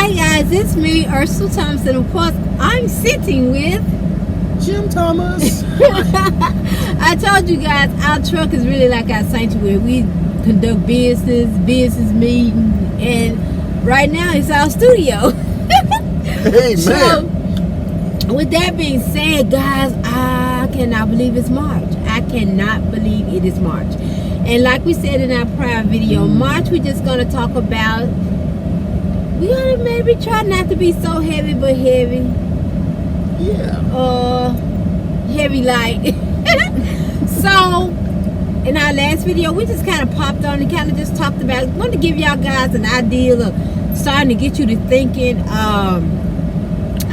Hi guys, it's me, Ursula Thompson. Of course, I'm sitting with Jim Thomas. I told you guys, our truck is really like our sanctuary. We conduct business meetings, and right now it's our studio. Amen. So, with that being said, guys, I cannot believe it's March. I cannot believe it is March. And like we said in our prior video, March we're just going to talk about, we're going to maybe try not to be so heavy, but heavy. Yeah. Heavy light. So, in our last video, we just kind of popped on and kind of just talked about, wanted to give y'all guys an idea of starting to get you to thinking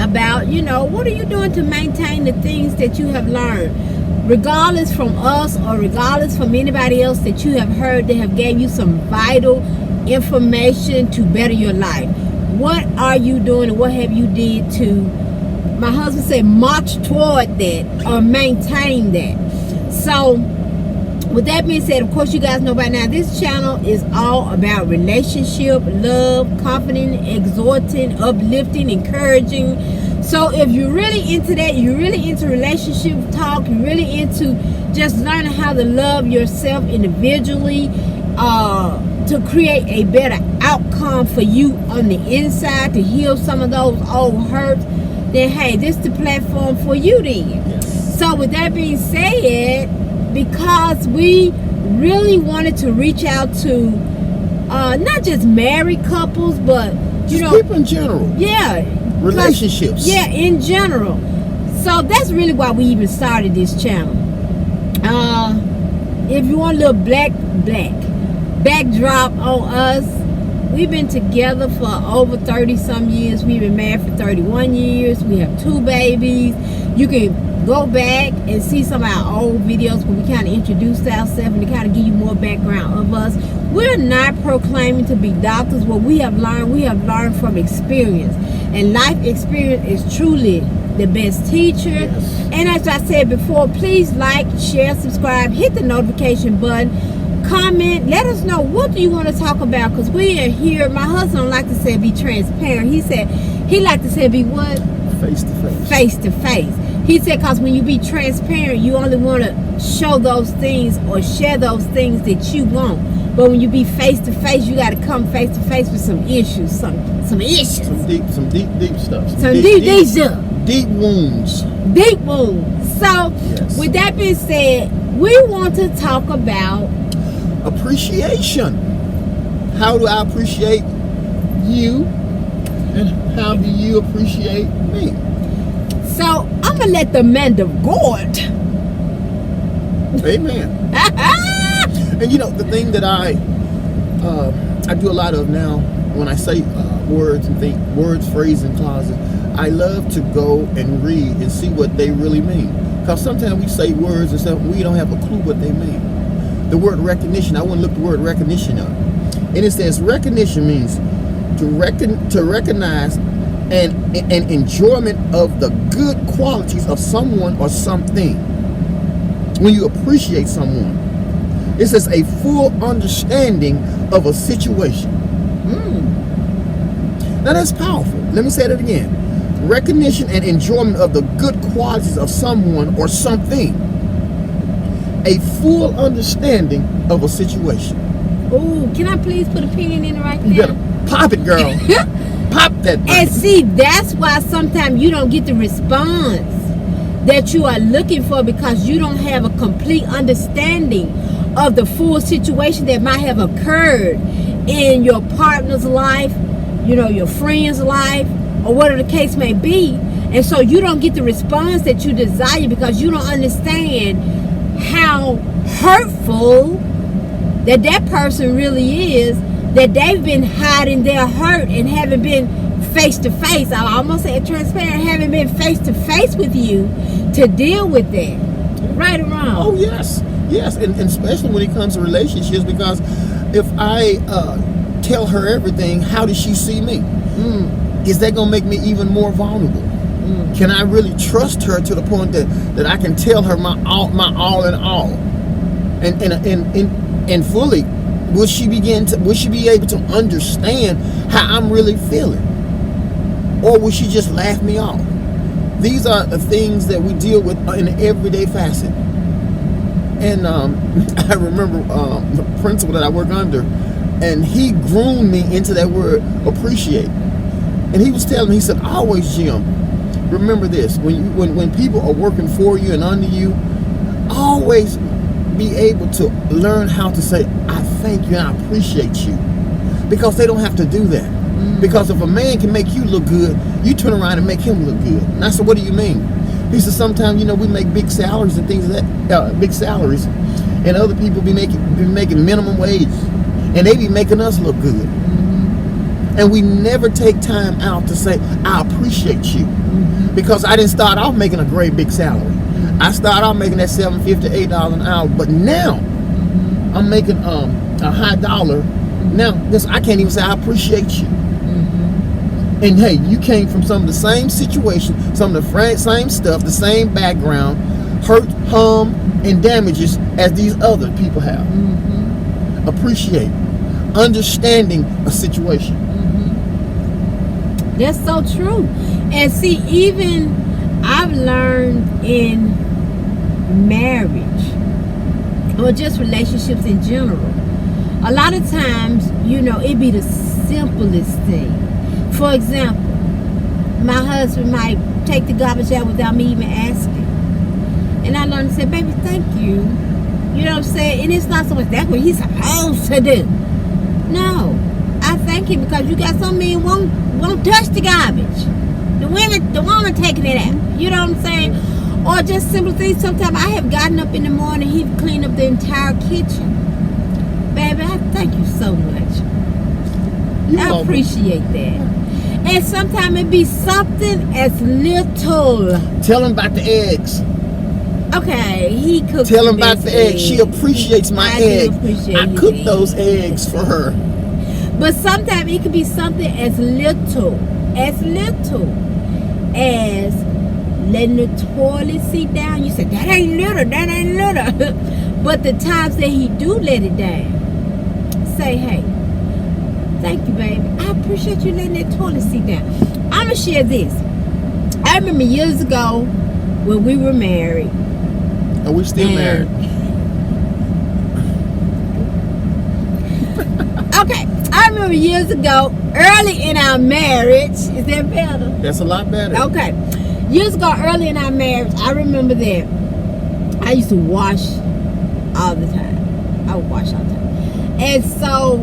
about, you know, what are you doing to maintain the things that you have learned? Regardless from us or regardless from anybody else that you have heard that have gave you some vital information to better your life. What are you doing and what have you did to, my husband said, march toward that or maintain that? So with that being said, of course you guys know by now this channel is all about relationship, love, confidence, exhorting, uplifting, encouraging. So if you're really into that, you're really into relationship talk, you're really into just learning how to love yourself individually, to create a better outcome for you on the inside, to heal some of those old hurts, then hey, this is the platform for you then. Yes. So with that being said, because we really wanted to reach out to not just married couples, but you know, people in general. Yeah. Relationships. Yeah, in general. So that's really why we even started this channel. If you want a little black backdrop on us, we've been together for over 30 some years. We've been married for 31 years. We have 2 babies. You can go back and see some of our old videos where we kind of introduced ourselves and to kind of give you more background of us. We're not proclaiming to be doctors. What we have learned from experience. And life experience is truly the best teacher. Yes. And as I said before, please like, share, subscribe, hit the notification button, comment, let us know what do you want to talk about, because we are here. My husband like to say be transparent. He said he like to say be what? Face to face. Face to face. He said because when you be transparent, you only want to show those things or share those things that you want. But when you be face to face, you got to come face to face with some issues, some issues. Some deep stuff. Some deep stuff. Deep wounds. Deep wounds. So, yes. With that being said, we want to talk about appreciation. How do I appreciate you? And how do you appreciate me? So, I'm going to let the man of God. Amen. And you know, the thing that I do a lot of now when I say words and think words, phrases, and clauses, I love to go and read and see what they really mean. Because sometimes we say words and stuff, we don't have a clue what they mean. The word recognition, I wouldn't look the word recognition up. And it says recognition means to recognize and enjoyment of the good qualities of someone or something. When you appreciate someone, it says a full understanding of a situation. Now that's powerful. Let me say that again. Recognition and enjoyment of the good qualities of someone or something. A full understanding of a situation. Oh, can I please put a pin in it right there? You better pop it, girl. Pop that thing. And see, that's why sometimes you don't get the response that you are looking for, because you don't have a complete understanding of the full situation that might have occurred in your partner's life, you know, your friend's life, or whatever the case may be. And so you don't get the response that you desire because you don't understand how hurtful that person really is, that they've been hiding their hurt and haven't been face to face. I almost said transparent, haven't been face to face with you to deal with that. Right or wrong? Oh, yes. Yes, and especially when it comes to relationships, because if I tell her everything, how does she see me? Is that going to make me even more vulnerable? Can I really trust her to the point that I can tell her my all in all? And fully, will she be able to understand how I'm really feeling? Or will she just laugh me off? These are the things that we deal with in an everyday facet. And I remember the principal that I work under, and he groomed me into that word appreciate. And he was telling me, he said, always, Jim, remember this, when people are working for you and under you, always be able to learn how to say, I thank you and I appreciate you. Because they don't have to do that. Because if a man can make you look good, you turn around and make him look good. And I said, what do you mean? He said, sometimes, we make big salaries and things like that, big salaries, and other people be making minimum wage, and they be making us look good. And we never take time out to say, I appreciate you. Because I didn't start off making a great big salary. I started off making that $7.50 to $8 an hour, but now I'm making a high dollar. Now, I can't even say I appreciate you. And hey, you came from some of the same situation, some of the same stuff, the same background, hurt, harm, and damages as these other people have. Appreciate, understanding a situation. That's so true. And see, even I've learned in marriage, or just relationships in general, a lot of times, it be the simplest thing. For example, my husband might take the garbage out without me even asking. And I learned to say, baby, thank you. You know what I'm saying? And it's not so much that's what he's supposed to do. No. I thank him because you got some men won't touch the garbage. The woman taking it out. You know what I'm saying? Or just simple things. Sometimes I have gotten up in the morning, he'd clean up the entire kitchen. Baby, I thank you so much. I appreciate that. And sometimes it be something as little. Tell him about the eggs. Okay, he cooks. Tell him about the eggs. She appreciates my eggs. I cooked those eggs for her. But sometimes it could be something as little as letting the toilet seat down. You said, that ain't little. But the times that he do let it down, say, hey, thank you, baby. I appreciate you letting that toilet seat down. I'm going to share this. I remember years ago when we were married. Are we still married? Okay. I remember years ago, early in our marriage. Is that better? That's a lot better. Okay. Years ago, early in our marriage, I remember that I used to wash all the time. I would wash all the time. And so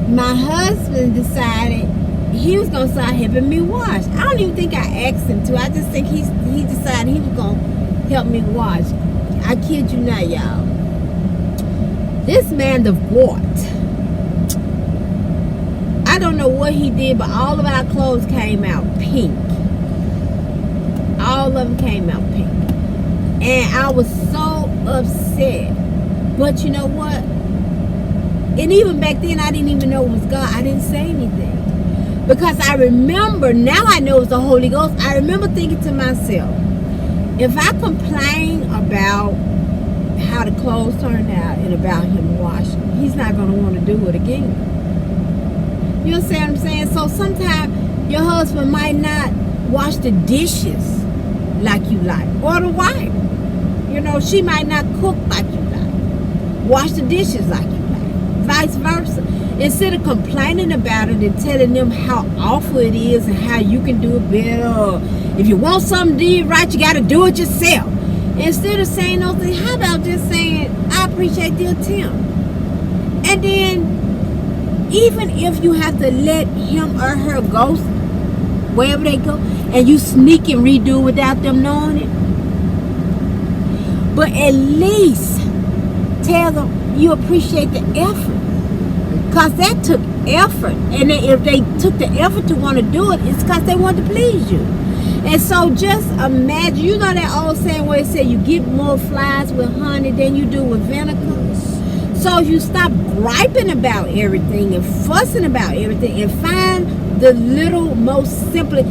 my husband decided he was going to start helping me wash. I don't even think I asked him to. I just think he decided he was going to help me wash. I kid you not, y'all. This man divorced. I don't know what he did, but all of our clothes came out pink. All of them came out pink. And I was so upset. But you know what? And even back then, I didn't even know it was God. I didn't say anything. Because I remember, now I know it's the Holy Ghost. I remember thinking to myself, if I complain about how the clothes turned out and about him washing, he's not going to want to do it again. You understand what I'm saying? So sometimes your husband might not wash the dishes like you like. Or the wife. She might not cook like you like. Wash the dishes like you like. Vice versa. Instead of complaining about it and telling them how awful it is and how you can do it better, or if you want something done right, you got to do it yourself. Instead of saying those things, how about just saying, I appreciate the attempt. And then, even if you have to let him or her go wherever they go, and you sneak and redo without them knowing it, but at least tell them you appreciate the effort. Because that took effort. And if they took the effort to want to do it, it's because they want to please you. And so just imagine, that old saying where it said you get more flies with honey than you do with vinegar? So you stop griping about everything and fussing about everything and find the little most simply.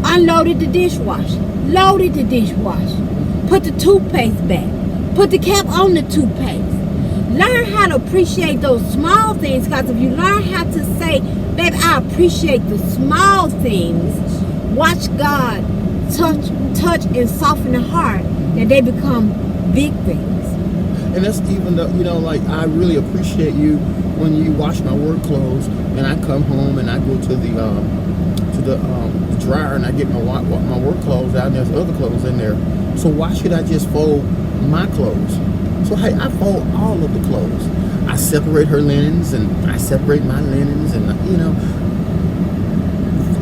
Unloaded the dishwasher. Loaded the dishwasher. Put the toothpaste back. Put the cap on the toothpaste. Learn how to appreciate those small things, because if you learn how to say, baby, I appreciate the small things, watch God touch and soften the heart, that they become big things. And that's even the, like, I really appreciate you when you wash my work clothes, and I come home and I go to the dryer and I get my work clothes out, and there's other clothes in there. So why should I just fold my clothes? So hey, I fold all of the clothes. I separate her linens and I separate my linens, and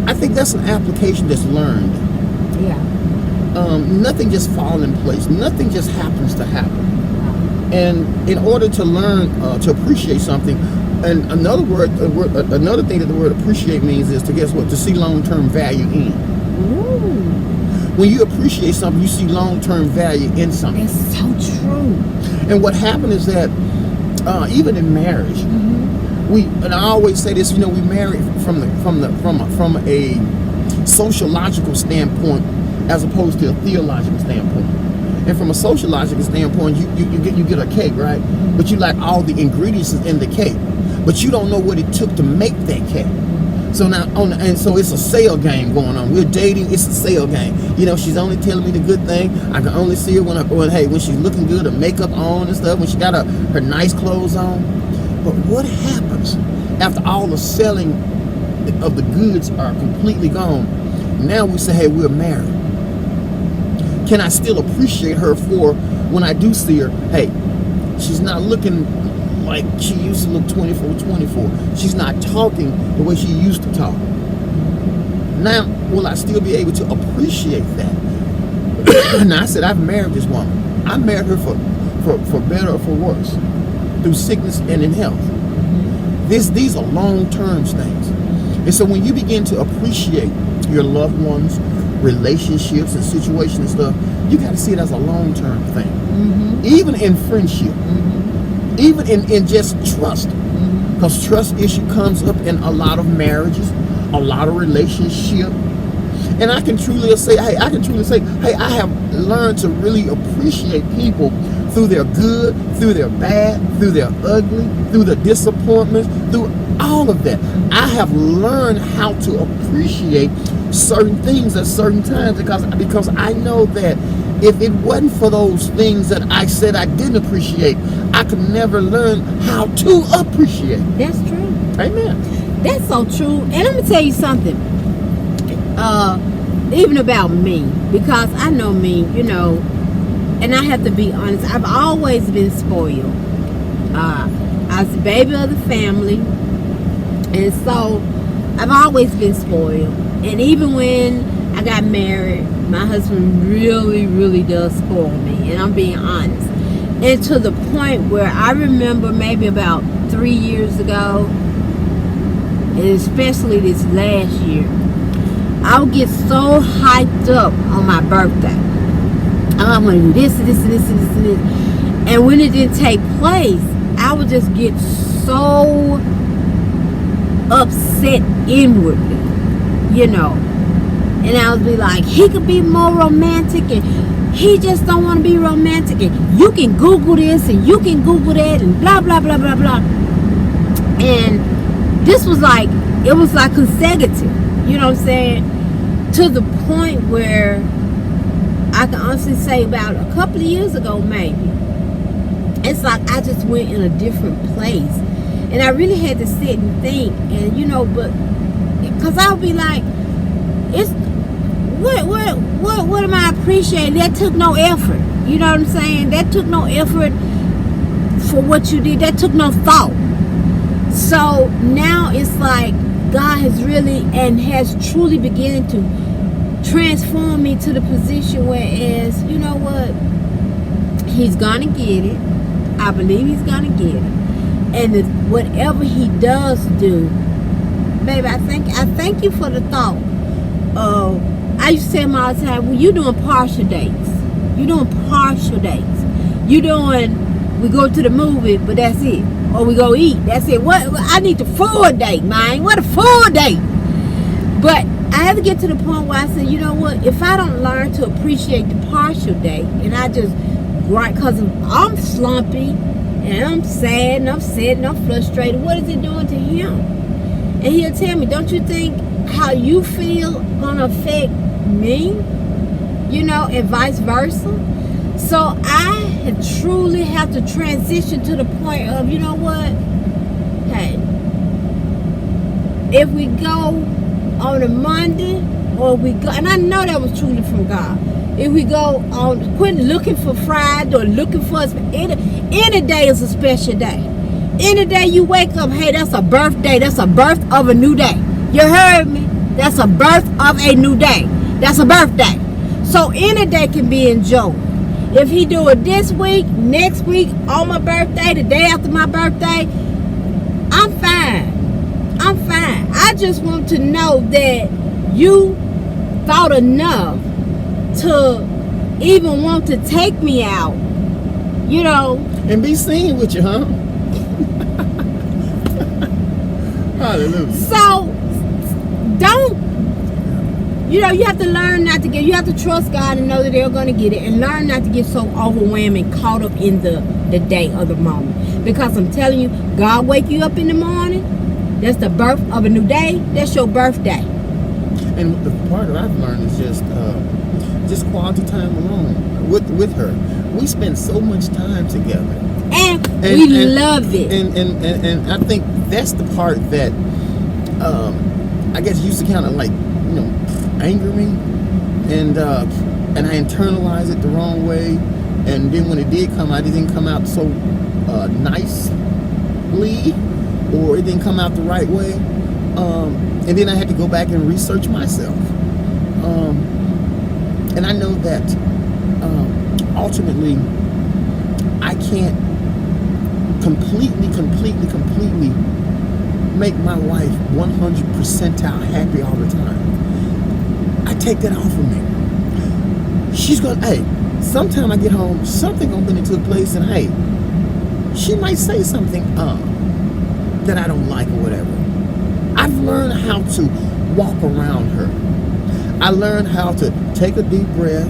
I think that's an application that's learned. Yeah. Nothing just falls in place. Nothing just happens to happen. And in order to learn to appreciate something, and another thing that the word appreciate means is to guess what? To see long-term value in. Ooh. When you appreciate something, you see long-term value in something. That's so true. And what happened is that even in marriage, and I always say this, we marry from a sociological standpoint as opposed to a theological standpoint. And from a sociological standpoint, you get a cake, right? But you like all the ingredients in the cake, but you don't know what it took to make that cake. So now, so it's a sale game going on. We're dating, it's a sale game. She's only telling me the good thing. I can only see her when she's looking good, her makeup on and stuff, when she got her nice clothes on. But what happens after all the selling of the goods are completely gone? Now we say, hey, we're married. Can I still appreciate her for when I do see her? Hey, she's not looking like she used to look 24. She's not talking the way she used to talk. Now, will I still be able to appreciate that? Now, I said, I've married this woman. I married her for better or for worse, through sickness and in health. These are long-term things. And so when you begin to appreciate your loved ones, relationships and situations and stuff, you got to see it as a long-term thing. Even in friendship, even in just trust, because trust issue comes up in a lot of marriages, a lot of relationships. And I can truly say, hey, I have learned to really appreciate people through their good, through their bad, through their ugly, through the disappointments, through all of that. I have learned how to appreciate certain things at certain times, because I know that if it wasn't for those things that I said I didn't appreciate, I could never learn how to appreciate. That's true. Amen. That's so true. And I'm gonna tell you something. Even about me, because I know me, and I have to be honest. I've always been spoiled. I was the baby of the family, and so I've always been spoiled. And even when I got married, my husband really, really does spoil me, and I'm being honest. And to the point where I remember maybe about 3 years ago, and especially this last year, I would get so hyped up on my birthday. I'm going to do this and this and this and this and this. And when it didn't take place, I would just get so upset inwardly, And I would be like, he could be more romantic, and he just don't want to be romantic. And you can Google this and you can Google that and blah, blah, blah, blah, blah. And this was like, it was like consecutive. You know what I'm saying? To the point where I can honestly say about a couple of years ago, maybe, it's like I just went in a different place. And I really had to sit and think. And, but because I'll be like, it's what am I appreciating? That took no effort. You know what I'm saying? That took no effort for what you did. That took no thought. So now it's like God has really and has truly begun to transform me to the position where, as you know what, He's gonna get it. I believe He's gonna get it, and whatever He does do, baby, I thank you for the thought. I used to tell him all the time, well, you doing partial dates. You doing partial dates. You doing, we go to the movie, but that's it. Or we go eat, that's it. What? I need the full date, man. What a full date. But I have to get to the point where I said, you know what? If I don't learn to appreciate the partial date, and I just, right, because I'm slumpy, and I'm sad, and I'm upset, and I'm frustrated, what is it doing to him? And he'll tell me, don't you think how you feel gonna affect me, you know, and vice versa. So I truly have to transition to the point of, you know what? Hey, if we go on a Monday, or we go, and I know that was truly from God. If we go on, quit looking for Friday or looking for any day is a special day. Any day you wake up, hey, that's a birthday. That's a birth of a new day. You heard me? That's a birth of a new day. That's a birthday. So any day can be enjoyed. If he do it this week, next week, on my birthday, the day after my birthday, I'm fine. I'm fine. I just want to know that you thought enough to even want to take me out, you know. And be seen with you, huh? Hallelujah. So, don't, you know, you have to learn not to you have to trust God and know that they're going to get it, and learn not to get so overwhelmed and caught up in the day or the moment. Because I'm telling you, God wake you up in the morning, that's the birth of a new day, that's your birthday. And the part that I've learned is just quality time alone with her. We spend so much time together, and we love it. And I think that's the part that I guess used to kind of like, you know, anger me, and I internalized it the wrong way. And then when it did come out, it didn't come out so nicely, or it didn't come out the right way. And then I had to go back and research myself. And I know that ultimately I can't completely make my wife 100% out happy all the time. I take that off of me. She's gonna, hey, sometime I get home, something gonna be into a place, and hey, she might say something that I don't like or whatever. I've learned how to walk around her. I learned how to take a deep breath,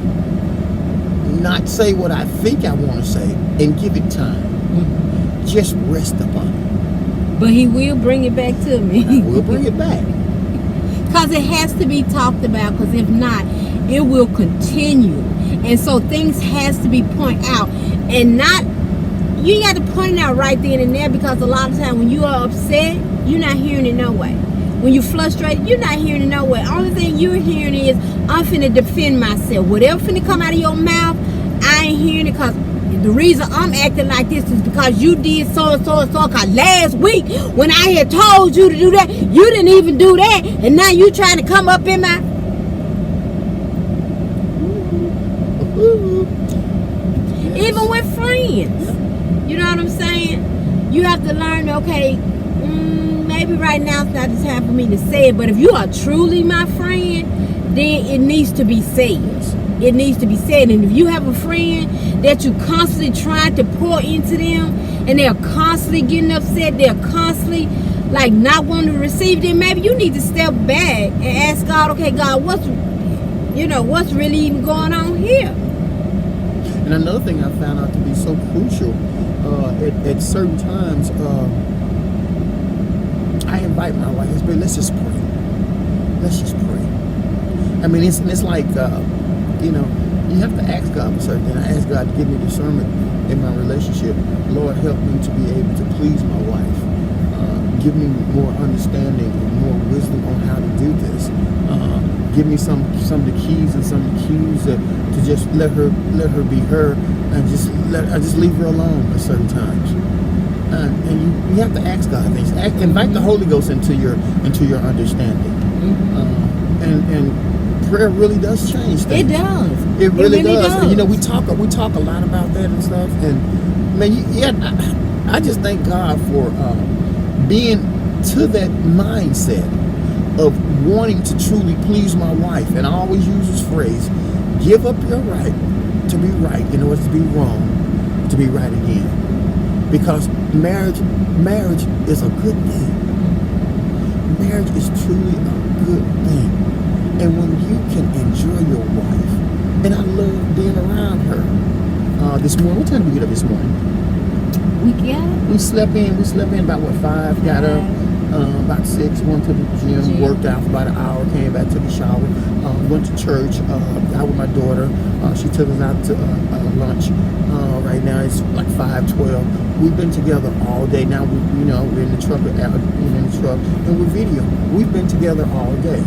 not say what I think I want to say, and give it time. Mm-hmm. Just rest upon it. But he will bring it back to me. I will bring it back. Because it has to be talked about, because if not, it will continue. And so things has to be pointed out. And not, you got to point it out right then and there, because a lot of times when you are upset, you're not hearing it no way. When you're frustrated, you're not hearing it no way. Only thing you're hearing is, I'm finna defend myself. Whatever finna come out of your mouth, I ain't hearing it, because the reason I'm acting like this is because you did so and so and so. Because last week, when I had told you to do that, you didn't even do that. And now you trying to come up in my... Even with friends. You know what I'm saying? You have to learn, okay, maybe right now it's not the time for me to say it, but if you are truly my friend, then it needs to be said. It needs to be said. And if you have a friend that you constantly trying to pour into them, and they're constantly getting upset, they're constantly like not wanting to receive them, maybe you need to step back and ask God, okay, God, what's really even going on here? And another thing I found out to be so crucial, at certain times, I invite my wife, let's just pray. Let's just pray. I mean, it's like, you know, you have to ask God for certain things. I ask God to give me discernment in my relationship. Lord, help me to be able to please my wife. Give me more understanding and more wisdom on how to do this. Give me some of the keys and some of the cues to just let her be her, and just leave her alone at certain times. And you have to ask God things. Invite the Holy Ghost into your understanding. And prayer really does change things. It does. It really does. And, you know, we talk a lot about that and stuff. And man, I just thank God for being to that mindset of wanting to truly please my wife. And I always use this phrase: give up your right to be right in order to be wrong, to be right again. Because marriage is a good thing. Marriage is truly a good thing. And when you can enjoy your wife, and I love being around her. This morning, what time did we get up this morning? We slept in about 5, got up, about 6, went to the gym, worked out for about an hour, came back, took a shower, went to church, got with my daughter. She took us out to lunch. Right now it's like 5:12. We've been together all day. Now we're in the truck, and we're video. We've been together all day.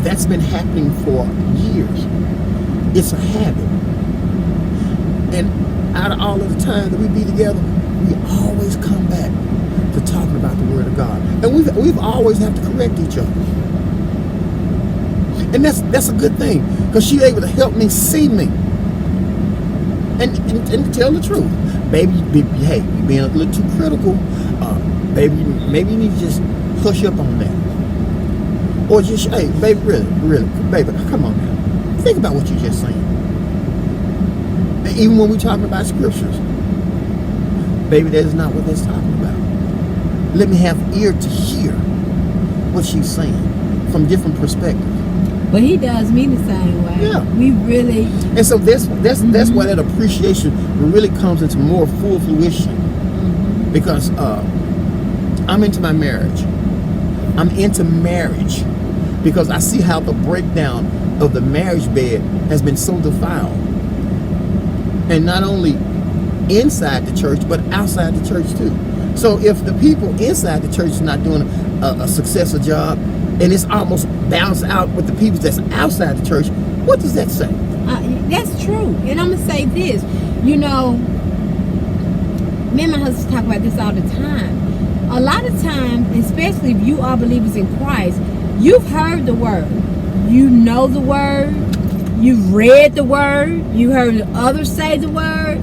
That's been happening for years. It's a habit. And out of all of the time that we be together, we always come back to talking about the Word of God. And we've always have to correct each other. And that's a good thing, because she's able to help me see me. And tell the truth. Baby, hey, you're being a little too critical. Baby, maybe you need to just hush up on that. Or just, hey, baby, really, baby, come on now. Think about what you're just saying. And even when we're talking about scriptures, baby, that is not what that's talking about. Let me have ear to hear what she's saying from different perspectives. But he does me the same way. Yeah. We really. And so that's why that appreciation really comes into more full fruition. Because I'm into my marriage. I'm into marriage because I see how the breakdown of the marriage bed has been so defiled. And not only inside the church, but outside the church too. So if the people inside the church is not doing a successful job, and it's almost balanced out with the people that's outside the church, what does that say? That's true. And I'm going to say this. You know, me and my husband talk about this all the time. A lot of times, especially if you are believers in Christ, you've heard the word. You know the word. You've read the word. You heard others say the word.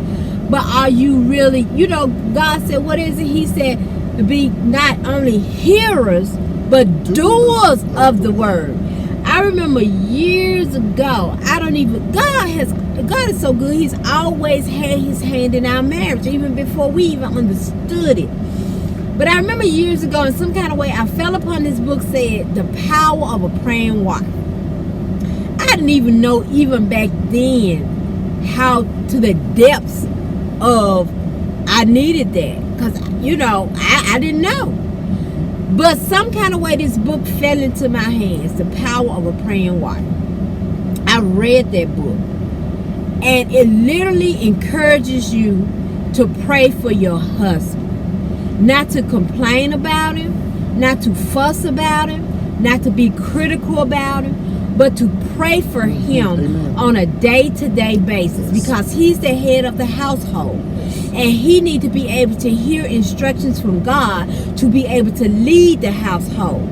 But are you really, God said, what is it? He said to be not only hearers, but doers of the word. I remember years ago, God is so good. He's always had his hand in our marriage, even before we even understood it. But I remember years ago, in some kind of way, I fell upon this book said, The Power of a Praying Wife. I didn't even know, even back then, how to the depths of I needed that. Because, I didn't know. But some kind of way, this book fell into my hands, The Power of a Praying Wife. I read that book. And it literally encourages you to pray for your husband. Not to complain about him, not to fuss about him, not to be critical about him, but to pray for him on a day-to-day basis, because he's the head of the household. And he needs to be able to hear instructions from God to be able to lead the household.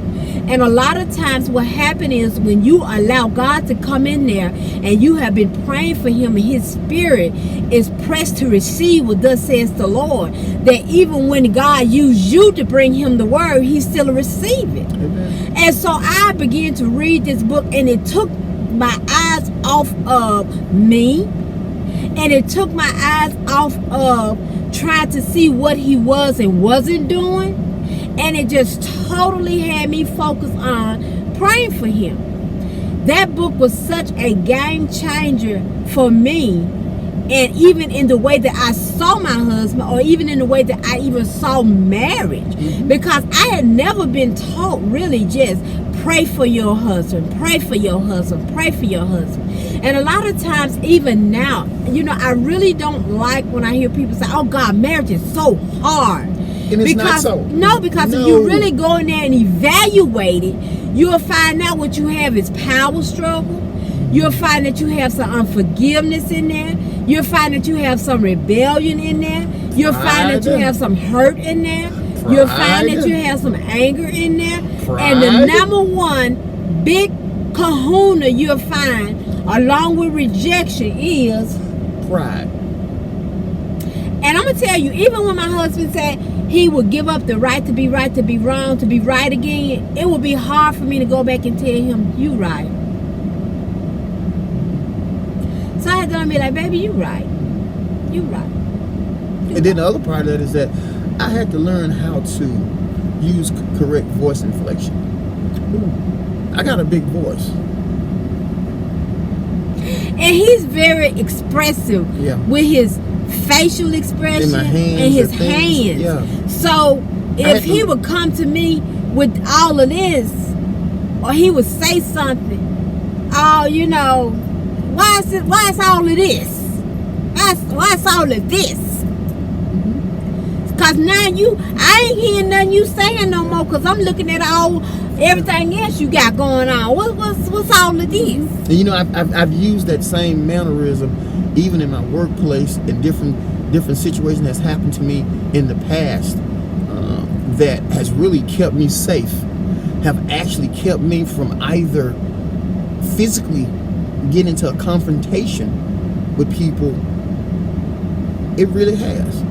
And a lot of times what happens is when you allow God to come in there and you have been praying for him and his spirit is pressed to receive what thus says the Lord, that even when God used you to bring him the word, he still receive it. Amen. And so I began to read this book, and it took my eyes off of me, and it took my eyes off of trying to see what he was and wasn't doing. And it just totally had me focused on praying for him. That book was such a game changer for me. And even in the way that I saw my husband, or even in the way that I even saw marriage. Because I had never been taught really just pray for your husband, pray for your husband, pray for your husband. And a lot of times, even now, I really don't like when I hear people say, oh God, marriage is so hard. And it's not so. No, because if you really go in there and evaluate it, you'll find out what you have is power struggle. You'll find that you have some unforgiveness in there. You'll find that you have some rebellion in there. You'll find that you have some hurt in there. You'll find that you have some anger in there. And the number one big kahuna you'll find, along with rejection, is pride. And I'm going to tell you, even when my husband said he would give up the right to be right, to be wrong, to be right again, it would be hard for me to go back and tell him, you right. So I had to be like, baby, you right. You right. And then the other part of that is that I had to learn how to use correct voice inflection. I got a big voice. And he's very expressive with his facial expression and his hands. Yeah. So if he would come to me with all of this, or he would say something, oh, you know, why is all of this? Why is all of this? Cause now I ain't hearing nothing you saying no more. Cause I'm looking at everything else you got going on. What's all of this? And you know, I've used that same mannerism even in my workplace in different situations that's happened to me in the past that has really kept me safe. Have actually kept me from either physically getting into a confrontation with people. It really has.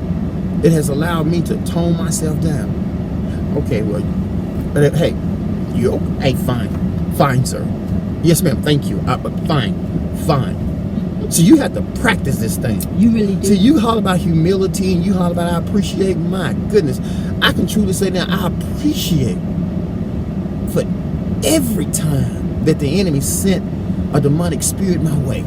It has allowed me to tone myself down. Okay, well, hey, hey, fine, sir. Yes, ma'am, thank you. Fine. So you have to practice this thing. You really do. So you holler about humility and you holler about I appreciate. My goodness, I can truly say now I appreciate for every time that the enemy sent a demonic spirit my way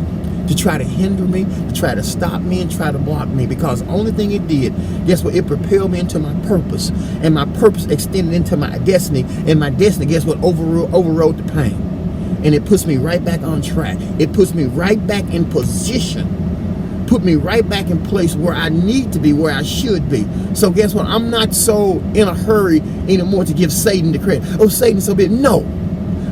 to try to hinder me, to try to stop me, and try to block me. Because the only thing it did, guess what? It propelled me into my purpose, and my purpose extended into my destiny, and my destiny, guess what? Overrode the pain, and it puts me right back on track. It puts me right back in position, put me right back in place where I need to be, where I should be. So guess what? I'm not so in a hurry anymore to give Satan the credit. Oh, Satan, so big. No,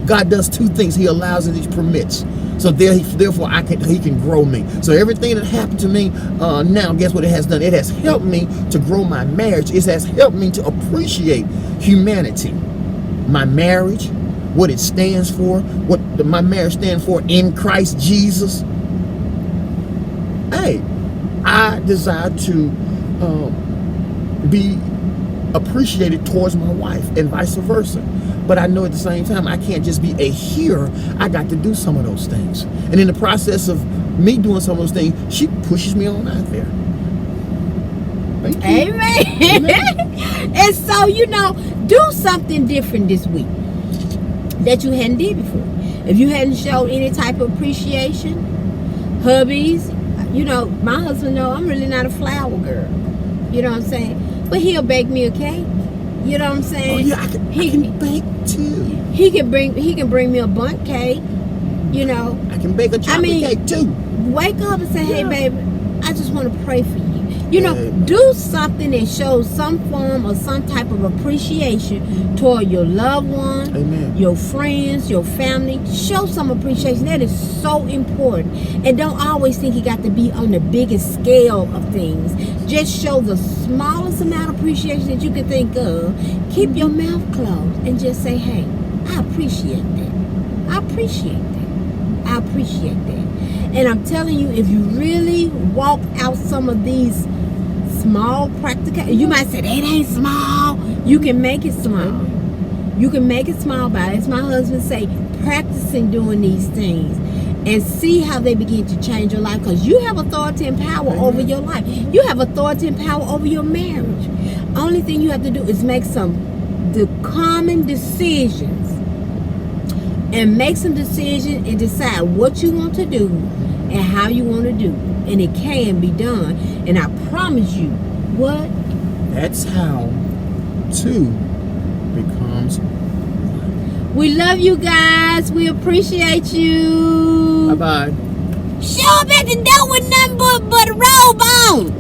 God does two things. He allows and He permits. So therefore, He can grow me. So everything that happened to me now, guess what it has done? It has helped me to grow my marriage. It has helped me to appreciate humanity. My marriage, what it stands for, what my marriage stands for in Christ Jesus. Hey, I desire to be appreciated towards my wife and vice versa. But I know at the same time, I can't just be a hearer. I got to do some of those things. And in the process of me doing some of those things, she pushes me on out there. Thank you. Amen. And so, you know, do something different this week that you hadn't did before. If you hadn't showed any type of appreciation, hubbies, you know, my husband know I'm really not a flower girl. You know what I'm saying? But he'll bake me a cake. You know what I'm saying? Oh yeah, I can bake too. He can bring me a bundt cake. You know, I can bake a chocolate cake too. Wake up and say, hey baby, I just want to pray for you. You know, do something that shows some form or some type of appreciation toward your loved one, amen, your friends, your family. Show some appreciation. That is so important. And don't always think you got to be on the biggest scale of things. Just show the smallest amount of appreciation that you can think of. Keep your mouth closed and just say, hey, I appreciate that. I appreciate that. I appreciate that. And I'm telling you, if you really walk out some of these small practical, you might say that ain't small. You can make it small. You can make it small by, as my husband say, practicing doing these things and see how they begin to change your life. Because you have authority and power over your life. You have authority and power over your marriage. Only thing you have to do is make the common decisions. And make some decisions and decide what you want to do and how you want to do it. And it can be done. And I promise you, what? That's how two becomes one. We love you guys. We appreciate you. Bye-bye. Show up at the door with nothing but a robe on.